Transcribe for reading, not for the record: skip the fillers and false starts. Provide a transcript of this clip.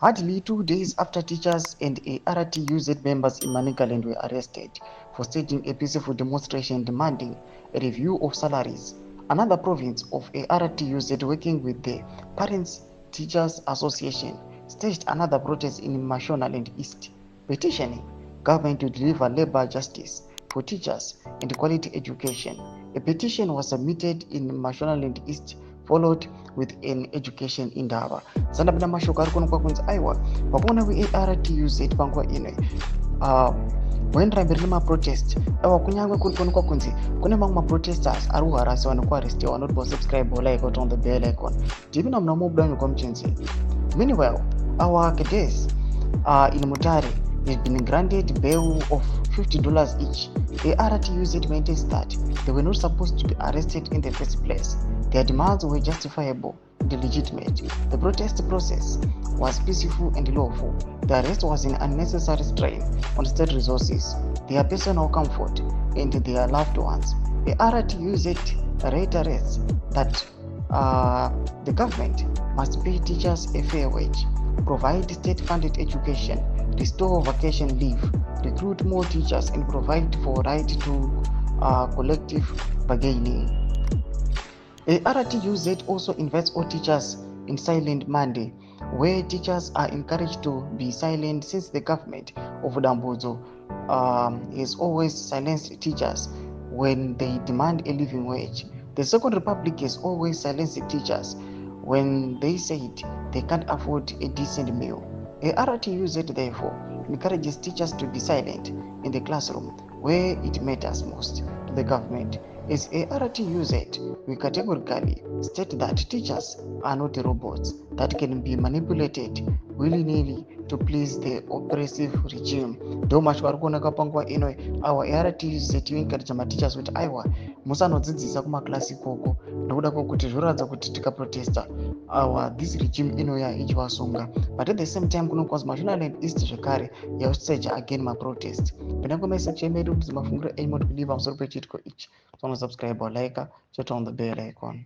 Hardly 2 days after teachers and ARTUZ members in Manicaland were arrested for staging a peaceful demonstration demanding a review of salaries, another province of ARTUZ working with the Parents Teachers Association staged another protest in Mashonaland East, petitioning government to deliver labor justice for teachers and quality education. A petition was submitted in Mashonaland East, followed with an education in Dava. Zandabina mashoko ari kuonekwa kunzi aiwa pakuona kuARTUZ panguva ino voendera mberi nemaprotest aiwa kunyange kuri kuonekwa kunzi kune mamwe maprotesters ari kuharasiwa nekuarestiwa vanoti vosubscribe like or on the bell icon ndipina muna mobuda nyukwa muchenzi. Meanwhile, our cadets in Mutare had been granted bail of $50 each. ARTUZ maintains that they were not supposed to be arrested in the first place. Their demands were justifiable and legitimate. The protest process was peaceful and lawful. The arrest was an unnecessary strain on state resources, their personal comfort, and their loved ones. ARTUZ reiterates that the government must pay teachers a fair wage, provide state-funded education, restore vacation leave, recruit more teachers, and provide for right to collective bargaining. ARTUZ also invites all teachers in Silent Monday, where teachers are encouraged to be silent since the government of Dambudzo has always silenced teachers when they demand a living wage. The Second Republic has always silenced teachers when they said they can't afford a decent meal. ARTUZ therefore encourages teachers to be silent in the classroom where it matters most to the government. As ARTUZ, we categorically state that teachers are not robots that can be manipulated willy-nilly to please the oppressive regime. Ndo macho ari kuoneka panguva ino our ARTUZ encourage mateachers kuti aiwa musanodzidzisa kumaklasi ikoko nekuda kwokuti zvoratidza kuti tikaprotesta this regime inouya ichivasunga. But at the same time kunokwanzi Mashonaland East zvekare yakustaja again maprotest. Pena kwemasection medu kuti mafungiro enyu moti kudiva pamusoro pechiitiko ichi. So subscribe or like, turn on the bell icon.